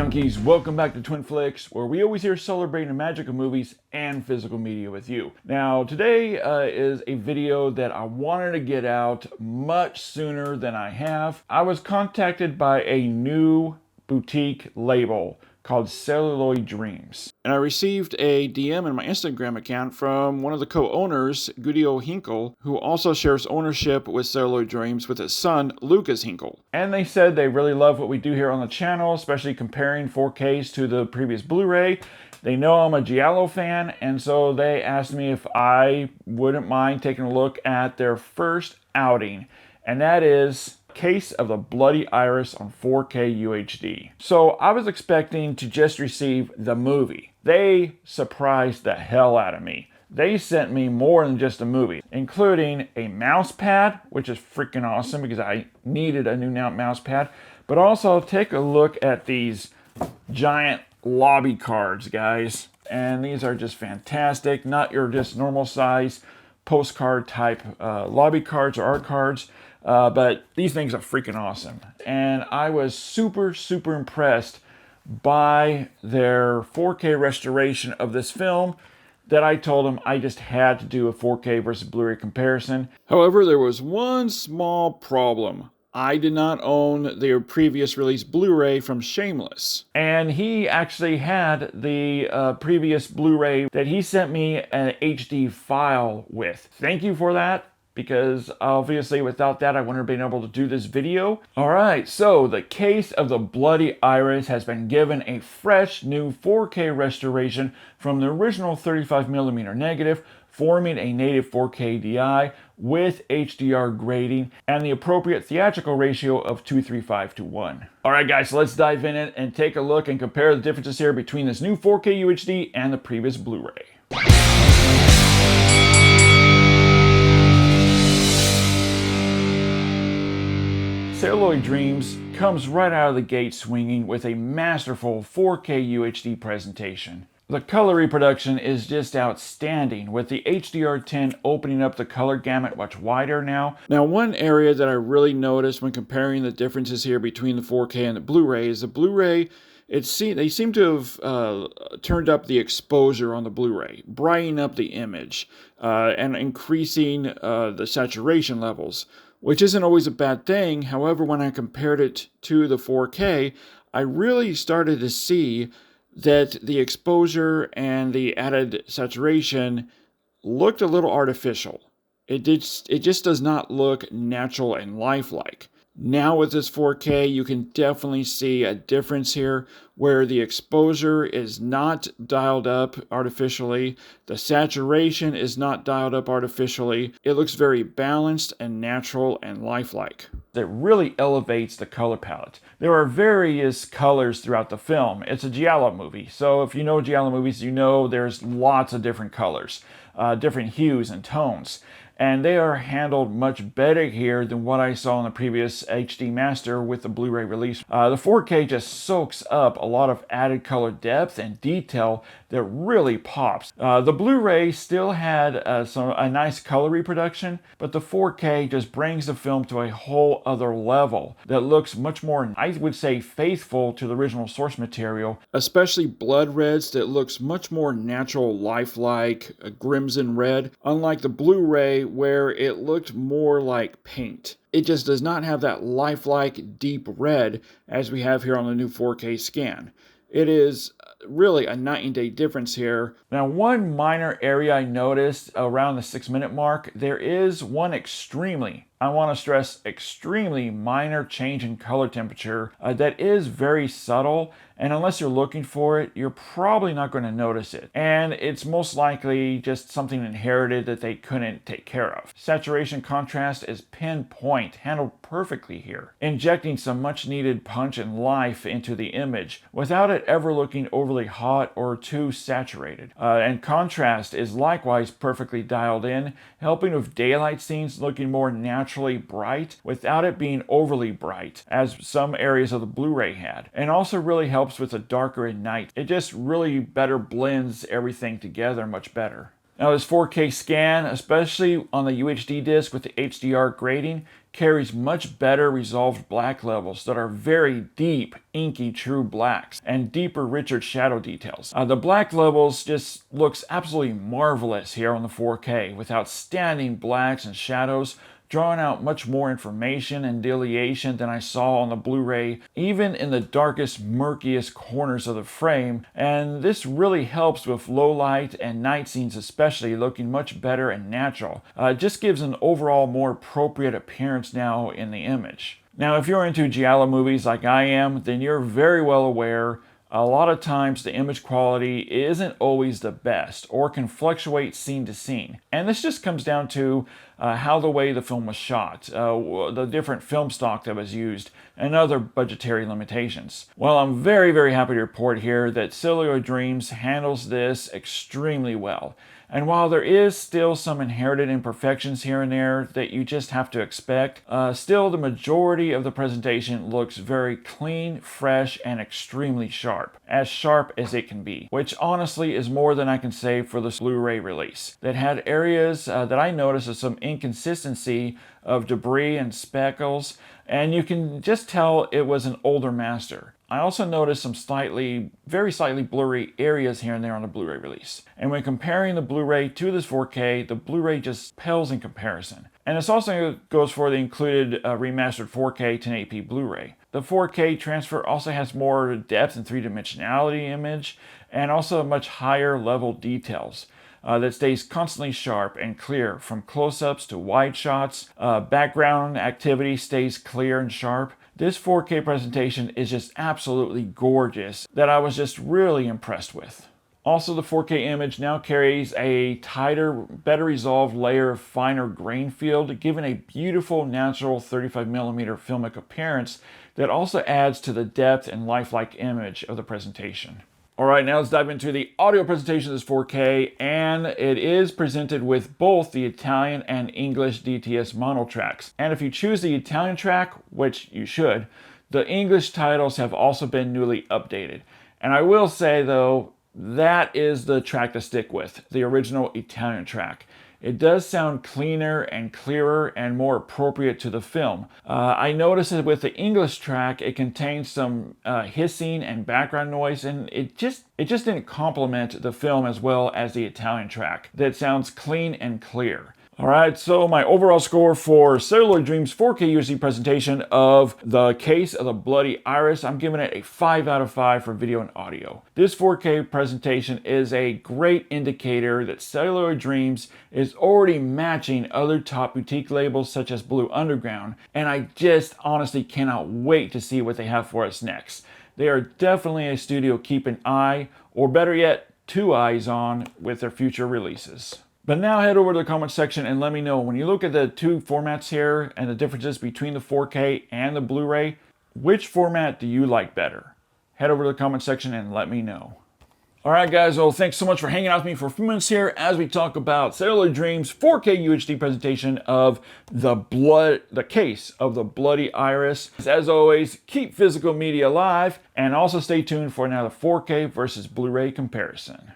junkies, welcome back to Twin Flicks, where we always here celebrating the magic of movies and physical media with you. Now, today is a video that I wanted to get out much sooner than I have. I was contacted by a new boutique label called Celluloid Dreams. And I received a DM in my Instagram account from one of the co-owners, Guido Hinkle, who also shares ownership with Celluloid Dreams with his son, Lucas Hinkle. And they said they really love what we do here on the channel, especially comparing 4Ks to the previous Blu-ray. They know I'm a Giallo fan, and so they asked me if I wouldn't mind taking a look at their first outing, and that is Case of the Bloody Iris on 4K UHD. So I was expecting to just receive the movie. They surprised the hell out of me. They sent me more than just a movie, including a mouse pad, which is freaking awesome because I needed a new mouse pad, but also take a look at these giant lobby cards, guys. And these are just fantastic, not your just normal size postcard type lobby cards or art cards. But these things are freaking awesome. And I was super impressed by their 4K restoration of this film that I told them I just had to do a 4K versus Blu-ray comparison. However, there was one small problem. I did not own their previous release Blu-ray from Shameless. And he actually had the previous Blu-ray that he sent me an HD file with. Thank you for that, because obviously without that I wouldn't have been able to do this video. Alright, so the Case of the Bloody Iris has been given a fresh new 4K restoration from the original 35mm negative, forming a native 4K DI with HDR grading and the appropriate theatrical ratio of 2:3:5:1. Alright guys, so let's dive in it and take a look and compare the differences here between this new 4K UHD and the previous Blu-ray. Celluloid Dreams comes right out of the gate swinging with a masterful 4K UHD presentation. The color reproduction is just outstanding, with the HDR10 opening up the color gamut much wider now. Now, one area that I really noticed when comparing the differences here between the 4K and the Blu-ray is the Blu-ray, they seem to have turned up the exposure on the Blu-ray, brightening up the image, and increasing the saturation levels, which isn't always a bad thing. However, when I compared it to the 4K, I really started to see that the exposure and the added saturation looked a little artificial. It just does not look natural and lifelike. Now with this 4K, you can definitely see a difference here where the exposure is not dialed up artificially. The saturation is not dialed up artificially. It looks very balanced and natural and lifelike. It really elevates the color palette. There are various colors throughout the film. It's a Giallo movie, so if you know Giallo movies, you know there's lots of different colors, different hues and tones. And they are handled much better here than what I saw in the previous HD Master with the Blu-ray release. The 4K just soaks up a lot of added color depth and detail that really pops. The Blu-ray still had a nice color reproduction, but the 4K just brings the film to a whole other level that looks much more, I would say, faithful to the original source material, especially blood reds that looks much more natural, lifelike, crimson red, unlike the Blu-ray where it looked more like paint. It just does not have that lifelike deep red as we have here on the new 4K scan. It is really a night and day difference here. Now, one minor area I noticed around the 6-minute mark, there is one extremely, I want to stress, extremely minor change in color temperature that is very subtle, and unless you're looking for it, you're probably not going to notice it. And it's most likely just something inherited that they couldn't take care of. Saturation contrast is pinpoint, handled perfectly here, injecting some much needed punch and life into the image without it ever looking overly hot or too saturated. And contrast is likewise perfectly dialed in, helping with daylight scenes looking more naturally bright without it being overly bright, as some areas of the Blu-ray had. And also really helps with the darker at night. It just really better blends everything together much better. Now this 4K scan, especially on the UHD disc with the HDR grading, carries much better resolved black levels that are very deep, inky, true blacks, and deeper, richer shadow details. The black levels just looks absolutely marvelous here on the 4K with outstanding blacks and shadows, drawing out much more information and delineation than I saw on the Blu-ray, even in the darkest, murkiest corners of the frame. And this really helps with low light and night scenes especially, looking much better and natural. It just gives an overall more appropriate appearance now in the image. Now, if you're into giallo movies like I am, then you're very well aware a lot of times the image quality isn't always the best or can fluctuate scene to scene. And this just comes down to how the way the film was shot, the different film stock that was used, and other budgetary limitations. Well, I'm very, very happy to report here that Celluloid Dreams handles this extremely well. And while there is still some inherited imperfections here and there that you just have to expect, still the majority of the presentation looks very clean, fresh, and extremely sharp as it can be, which honestly is more than I can say for this Blu-ray release. That had areas that I noticed of some inconsistency of debris and speckles, and you can just tell it was an older master. I also noticed some very slightly blurry areas here and there on the Blu-ray release. And when comparing the Blu-ray to this 4K, the Blu-ray just pales in comparison. And this also goes for the included remastered 4K 1080p Blu-ray. The 4K transfer also has more depth and three-dimensionality image, and also much higher level details. That stays constantly sharp and clear from close-ups to wide shots. Background activity stays clear and sharp. This 4K presentation is just absolutely gorgeous that I was just really impressed with. Also, the 4K image now carries a tighter, better resolved layer of finer grain field, giving a beautiful natural 35mm filmic appearance that also adds to the depth and lifelike image of the presentation. Alright, now let's dive into the audio presentation of this 4K, and it is presented with both the Italian and English DTS mono tracks. And if you choose the Italian track, which you should, the English titles have also been newly updated. And I will say though, that is the track to stick with, the original Italian track. It does sound cleaner and clearer and more appropriate to the film. I noticed that with the English track, it contains some hissing and background noise, and it just didn't complement the film as well as the Italian track. That sounds clean and clear. Alright, so my overall score for Celluloid Dreams 4K UHD presentation of The Case of the Bloody Iris, I'm giving it a 5 out of 5 for video and audio. This 4K presentation is a great indicator that Celluloid Dreams is already matching other top boutique labels such as Blue Underground, and I just honestly cannot wait to see what they have for us next. They are definitely a studio to keep an eye, or better yet, 2 eyes on with their future releases. But now head over to the comment section and let me know, when you look at the two formats here and the differences between the 4K and the Blu-ray, which format do you like better? Head over to the comment section and let me know. Alright guys, well thanks so much for hanging out with me for a few minutes here as we talk about Celluloid Dreams 4K UHD presentation of The Case of the Bloody Iris. As always, keep physical media alive and also stay tuned for another 4K versus Blu-ray comparison.